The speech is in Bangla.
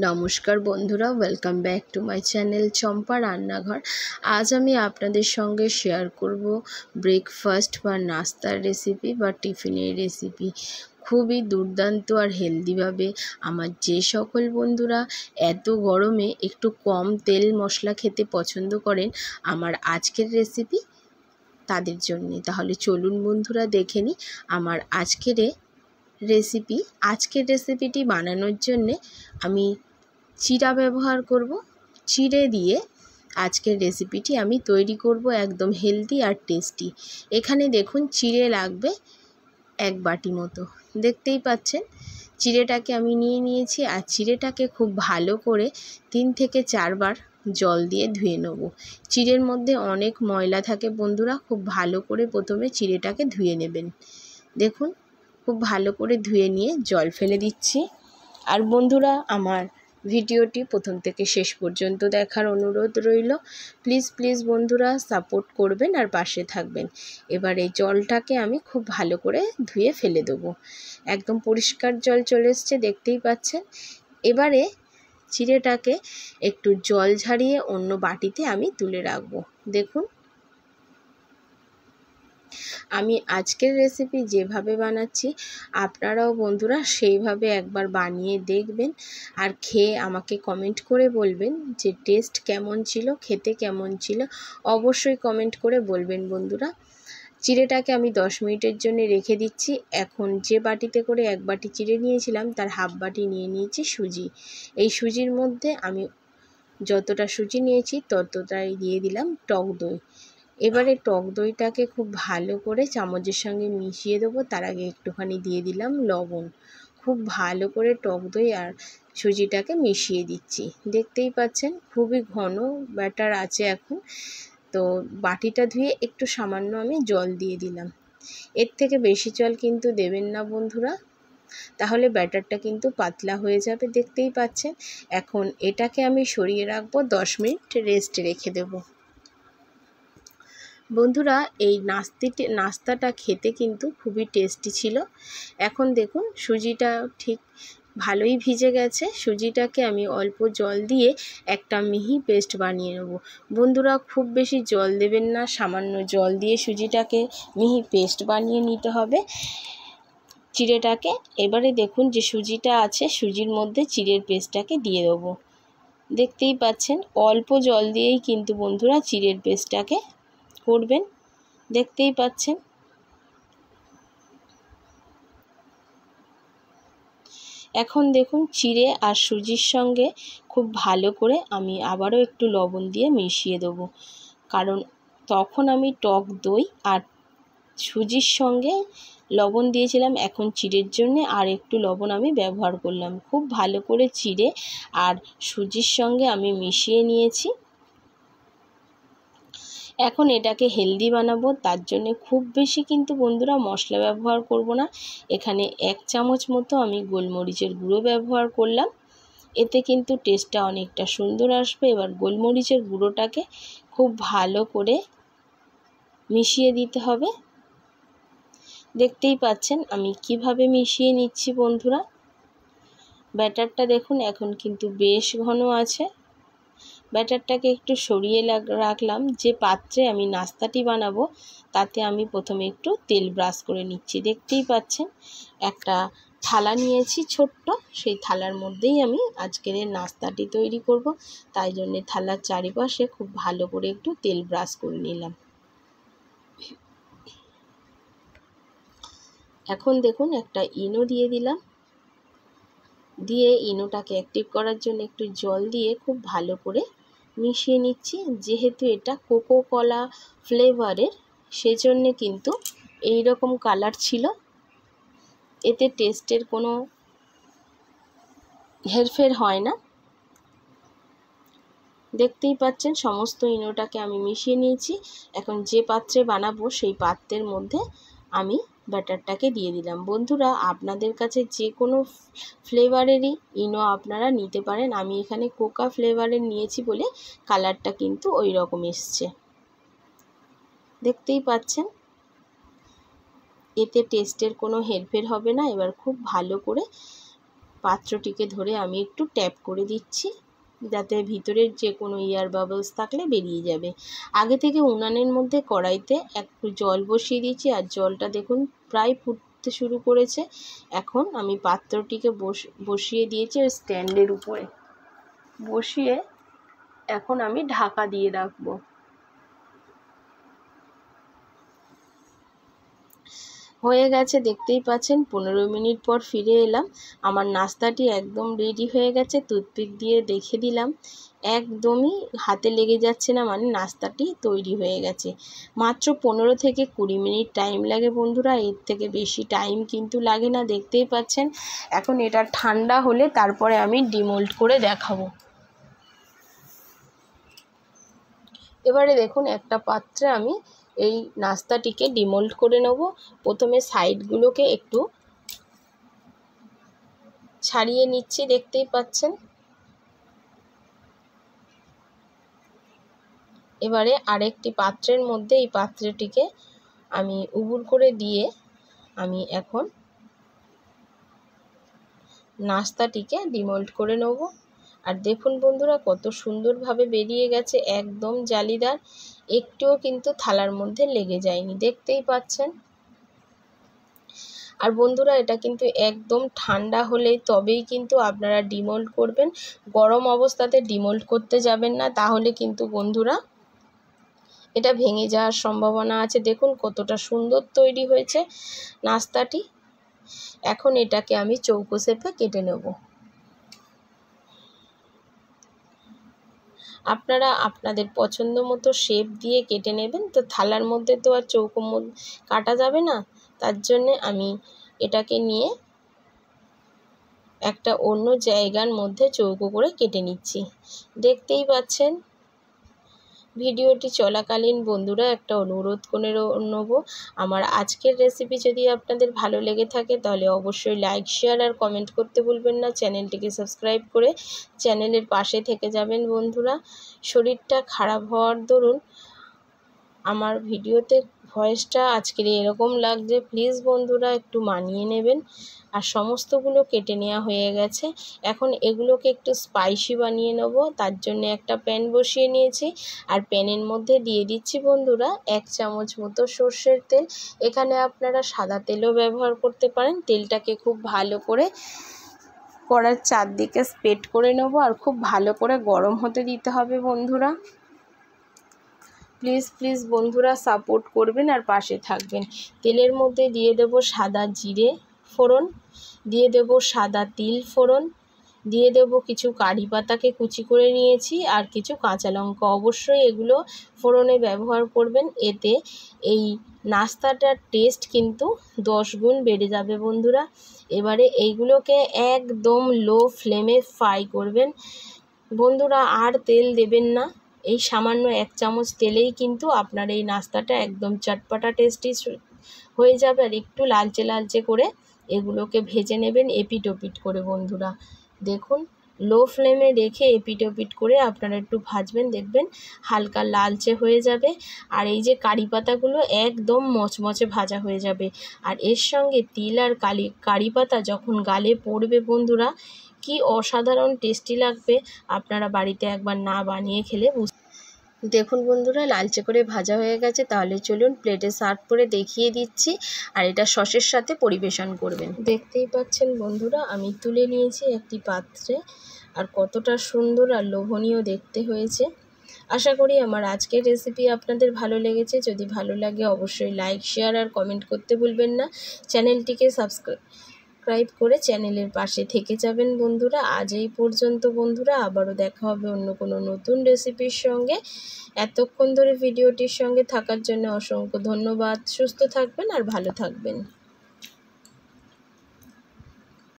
নমস্কার বন্ধুরা, welcome back to my channel Champa Rannaghar. আজ আমি আপনাদের সঙ্গে শেয়ার করব ব্রেকফাস্ট বা নাস্তার রেসিপি বা টিফিনের রেসিপি। খুবই দুর্দান্ত আর হেলদিভাবে আমার যে সকল বন্ধুরা এত গরমে একটু কম তেল মশলা খেতে পছন্দ করেন আমার আজকের রেসিপি তাদের জন্যে। তাহলে চলুন বন্ধুরা দেখে নিই আমার আজকের রেসিপিটি বানানোর জন্যে আমি চিড়া ব্যবহার করব। চিড়ে দিয়ে আজকের রেসিপিটি আমি তৈরি করব, একদম হেলদি আর টেস্টি। এখানে দেখুন চিড়ে লাগবে 1 বাটি মতো, দেখতেই পাচ্ছেন। চিড়েটাকে আমি নিয়ে নিয়েছি আর চিড়েটাকে খুব ভালো করে 3 থেকে 4 বার জল দিয়ে ধুয়ে নেব। চিড়ের মধ্যে অনেক ময়লা থাকে বন্ধুরা, খুব ভালো করে প্রথমে চিড়েটাকে ধুয়ে নেবেন। দেখুন খুব ভালো করে ধুয়ে নিয়ে জল ফেলে দিচ্ছি। আর বন্ধুরা আমার ভিডিওটি প্রথম থেকে শেষ পর্যন্ত দেখার অনুরোধ রইল। প্লিজ বন্ধুরা সাপোর্ট করবেন আর পাশে থাকবেন। এবার এই জলটাকে আমি খুব ভালো করে ধুয়ে ফেলে দেবো। একদম পরিষ্কার জল চলে এসছে, দেখতেই পাচ্ছেন। এবারে চিড়েটাকে একটু জল ঝারিয়ে অন্য বাটিতে আমি তুলে রাখবো। দেখুন আমি আজকের রেসিপি যেভাবে বানাচ্ছি আপনারাও বন্ধুরা সেইভাবে একবার বানিয়ে দেখবেন আর খেয়ে আমাকে কমেন্ট করে বলবেন যে টেস্ট কেমন ছিল, খেতে কেমন ছিল। অবশ্যই কমেন্ট করে বলবেন বন্ধুরা। চিড়েটাকে আমি 10 মিনিটের জন্য রেখে দিচ্ছি। এখন যে বাটিতে করে 1 বাটি চিড়ে নিয়েছিলাম তার হাফ বাটি নিয়ে নিয়েছি সুজি। এই সুজির মধ্যে আমি যতটা সুজি নিয়েছি ততটাই দিয়ে দিলাম টক দই। এবারে টক দইটাকে খুব ভালো করে চামচের সঙ্গে মিশিয়ে দেবো। তার আগে একটুখানি দিয়ে দিলাম লবণ। খুব ভালো করে টক দই আর সুজিটাকে মিশিয়ে দিচ্ছি। দেখতেই পাচ্ছেন খুবই ঘন ব্যাটার আছে এখন। তো বাটিটা ধুয়ে একটু সামান্য আমি জল দিয়ে দিলাম। এর থেকে বেশি জল কিন্তু দেবেন না বন্ধুরা, তাহলে ব্যাটারটা কিন্তু পাতলা হয়ে যাবে। দেখতেই পাচ্ছেন। এখন এটাকে আমি সরিয়ে রাখবো, 10 মিনিট রেস্টে রেখে দেবো। বন্ধুরা এই নাস্তাটা খেতে কিন্তু খুবই টেস্টি ছিল। এখন দেখুন সুজিটা ঠিক ভালোই ভিজে গেছে। সুজিটাকে আমি অল্প জল দিয়ে একটা মিহি পেস্ট বানিয়ে নেব। বন্ধুরা খুব বেশি জল দেবেন না, সামান্য জল দিয়ে সুজিটাকে মিহি পেস্ট বানিয়ে নিতে হবে চিড়েটাকে। এবারে দেখুন যে সুজিটা আছে সুজির মধ্যে চিড়ের পেস্টটাকে দিয়ে দেবো। দেখতেই পাচ্ছেন অল্প জল দিয়েই কিন্তু বন্ধুরা চিড়ের পেস্টটাকে করবেন। দেখতেই পাচ্ছেন। এখন দেখুন চিড়ে আর সুজির সঙ্গে খুব ভালো করে আমি আবারও একটু লবণ দিয়ে মিশিয়ে দেবো, কারণ তখন আমি টক দই আর সুজির সঙ্গে লবণ দিয়েছিলাম। এখন চিড়ের জন্য আর একটু লবণ আমি ব্যবহার করলাম। খুব ভালো করে চিড়ে আর সুজির সঙ্গে আমি মিশিয়ে নিয়েছি। এখন এটাকে হেলদি বানাবো, তার জন্য খুব বেশি কিন্তু বন্ধুরা মশলা ব্যবহার করব না। এখানে 1 চামচ মতো আমি গোলমরিচের গুঁড়ো ব্যবহার করলাম। এতে কিন্তু টেস্টটা অনেকটা সুন্দর আসবে। এবার গোলমরিচের গুঁড়োটাকে খুব ভালো করে মিশিয়ে দিতে হবে। দেখতেই পাচ্ছেন আমি কিভাবে মিশিয়ে নিচ্ছি বন্ধুরা। ব্যাটারটা দেখুন এখন কিন্তু বেশ ঘন আছে। ব্যাটারটাকে একটু সরিয়ে রাখলাম। যে পাত্রে আমি নাস্তাটি বানাবো তাতে আমি প্রথমে একটু তেল ব্রাশ করে নিচ্ছি। দেখতেই পাচ্ছেন একটা থালা নিয়েছি ছোট্ট, সেই থালার মধ্যেই আমি আজকের নাস্তাটি তৈরি করব। তাই জন্যে থালার চারিপাশে খুব ভালো করে একটু তেল ব্রাশ করে নিলাম। এখন দেখুন একটা ইনো দিয়ে দিলাম। দিয়ে ইনোটাকে অ্যাক্টিভ করার জন্য একটু জল দিয়ে খুব ভালো করে মিশিয়ে নিচ্ছি। যেহেতু এটা কোকো কলা ফ্লেভারের সেজন্যে কিন্তু এই রকম কালার ছিল। এতে টেস্টের কোনো হেরফের হয় না। দেখতেই পাচ্ছেন সমস্ত ইনোটাকে আমি মিশিয়ে নিয়েছি। এখন যে পাত্রে বানাবো সেই পাত্রের মধ্যে আমি ব্যাটারটাকে দিয়ে দিলাম। বন্ধুরা আপনাদের কাছে যে কোনো ফ্লেভারেরই ইনো আপনারা নিতে পারেন। আমি এখানে কোকা ফ্লেভারের নিয়েছি বলে কালারটা কিন্তু ওই রকম এসছে। দেখতেই পাচ্ছেন এতে টেস্টের কোনো হেরফের হবে না। এবার খুব ভালো করে পাত্রটিকে ধরে আমি একটু ট্যাপ করে দিচ্ছি, যাতে ভিতরের যে কোনো এয়ার বাবলস থাকলে বেরিয়ে যাবে। আগে থেকে উনানের মধ্যে কড়াইতে একটু জল বসিয়ে দিয়েছি, আর জলটা দেখুন প্রায় ফুটতে শুরু করেছে। এখন আমি পাত্রটিকে বসিয়ে দিয়েছি স্ট্যান্ডের উপরে বসিয়ে এখন আমি ঢাকা দিয়ে রাখবো। হয়ে গেছে, দেখতেই পাচ্ছেন 15 মিনিট পর ফিরে এলাম। আমার নাস্তাটি একদম রেডি হয়ে গেছে। টুথপিক দিয়ে দেখে দিলাম, একদমই হাতে লেগে যাচ্ছে না, মানে নাস্তাটি তৈরি হয়ে গেছে। মাত্র 15 থেকে 20 মিনিট টাইম লাগে বন্ধুরা, এর থেকে বেশি টাইম কিন্তু লাগে না। দেখতেই পাচ্ছেন। এখন এটা ঠান্ডা হলে তারপরে আমি ডিমোল্ড করে দেখাবো। এবারে দেখুন একটা পাত্রে আমি এই নাস্তাটিকে ডিমোল্ড করে নেব। প্রথমে সাইডগুলোকে একটু ছাড়িয়ে নিচ্ছি, দেখতেই পাচ্ছেন। এবারে আরেকটি পাত্রের মধ্যে এই পাত্রটিকে আমি উবুড় করে দিয়ে আমি এখন নাস্তাটিকে ডিমোল্ড করে নেব। আর দেখুন বন্ধুরা কত সুন্দরভাবে বেরিয়ে গেছে, একদম জালিদার, একটুও কিন্তু থালার মধ্যে লেগে যায়নি, দেখতেই পাচ্ছেন। আর বন্ধুরা এটা কিন্তু একদম ঠান্ডা হলেই তবেই কিন্তু আপনারা ডিমোল্ড করবেন, গরম অবস্থাতে ডিমোল্ড করতে যাবেন না, তাহলে কিন্তু বন্ধুরা এটা ভেঙে যাওয়ার সম্ভাবনা আছে। দেখুন কতটা সুন্দর তৈরি হয়েছে নাস্তাটি। এখন এটাকে আমি চৌকো শেপে কেটে নেব। আপনারা আপনাদের পছন্দ মতো শেপ দিয়ে কেটে নেবেন। তো থালার মধ্যে তো আর চৌকো কাটা যাবে না, তার জন্যে আমি এটাকে নিয়ে একটা অন্য জায়গার মধ্যে চৌকো করে কেটে নিচ্ছি, দেখতেই পাচ্ছেন। ভিডিওটি চলাকালীন বন্ধুরা একটা অনুরোধ করে নেব, আমার আজকের রেসিপি যদি আপনাদের ভালো লেগে থাকে তাহলে অবশ্যই লাইক, শেয়ার আর কমেন্ট করতে ভুলবেন না। চ্যানেলটিকে সাবস্ক্রাইব করে চ্যানেলের পাশে থেকে যাবেন বন্ধুরা। শরীরটা খারাপ হওয়ার দরুন আমার ভিডিওতে ভয়েসটা আজকের এরকম লাগছে, প্লিজ বন্ধুরা একটু মানিয়ে নেবেন। আর সমস্তগুলো কেটে নেওয়া হয়ে গেছে। এখন এগুলোকে একটু স্পাইসি বানিয়ে নেব, তার জন্য একটা প্যান বসিয়ে নিয়েছি। আর প্যানের মধ্যে দিয়ে দিচ্ছি বন্ধুরা 1 চামচ মতো সর্ষের তেল। এখানে আপনারা সাদা তেলও ব্যবহার করতে পারেন। তেলটাকে খুব ভালো করে কড়ার চারদিকে স্প্রেড করে নেব, আর খুব ভালো করে গরম হতে দিতে হবে বন্ধুরা। প্লিজ বন্ধুরা সাপোর্ট করবেন আর পাশে থাকবেন। তেলের মধ্যে দিয়ে দেব সাদা জিরে ফোড়ন, দিয়ে দেব সাদা তিল ফোড়ন, দিয়ে দেব কিছু কারি পাতাকে কুচি করে নিয়েছি, আর কিছু কাঁচা লঙ্কা। অবশ্যই এগুলো ফোড়নে ব্যবহার করবেন, এতে এই নাস্তাটার টেস্ট কিন্তু 10 গুণ বেড়ে যাবে বন্ধুরা। এবারে এইগুলোকে একদম লো ফ্লেমে ফ্রাই করবেন বন্ধুরা, আর তেল দেবেন না। এই সামান্য 1 চামচ তেলেই কিন্তু আপনার এই নাস্তাটা একদম চটপটা টেস্টি হয়ে যাবে। আর একটু লালচে লালচে করে এগুলোকে ভেজে নেবেন এপিট ওপিট করে বন্ধুরা। দেখুন লো ফ্লেমে রেখে এপিট ওপিট করে আপনারা একটু ভাজবেন, দেখবেন হালকা লালচে হয়ে যাবে। আর এই যে কারি পাতাগুলো একদম মচমচে ভাজা হয়ে যাবে। আর এর সঙ্গে তিল আর কারি পাতা যখন গালে পড়বে বন্ধুরা, কি অসাধারণ টেস্টি লাগবে, আপনারা বাড়িতে একবার না বানিয়ে খেলে দেখুন বন্ধুরা লালচে করে ভাজা হয়ে গেছে। তাহলে চলুন প্লেটে সার্ভ করে দেখিয়ে দিচ্ছি, আর এটা সসের সাথে পরিবেশন করবেন। দেখতেই পাচ্ছেন বন্ধুরা আমি তুলে নিয়েছি একটি পাত্রে, আর কতটা সুন্দর আর লোভনীয় দেখতে হয়েছে। আশা করি আমার আজকের রেসিপি আপনাদের ভালো লেগেছে। যদি ভালো লাগে অবশ্যই লাইক, শেয়ার আর কমেন্ট করতে ভুলবেন না। চ্যানেলটিকে সাবস্ক্রাইব করে চ্যানেলের পাশে থেকে যাবেন বন্ধুরা। আজ এই পর্যন্ত বন্ধুরা, আবারও দেখা হবে অন্য কোনো নতুন রেসিপির সঙ্গে। এতক্ষণ ধরে ভিডিওটির সঙ্গে থাকার জন্য অসংখ্য ধন্যবাদ। সুস্থ থাকবেন আর ভালো থাকবেন।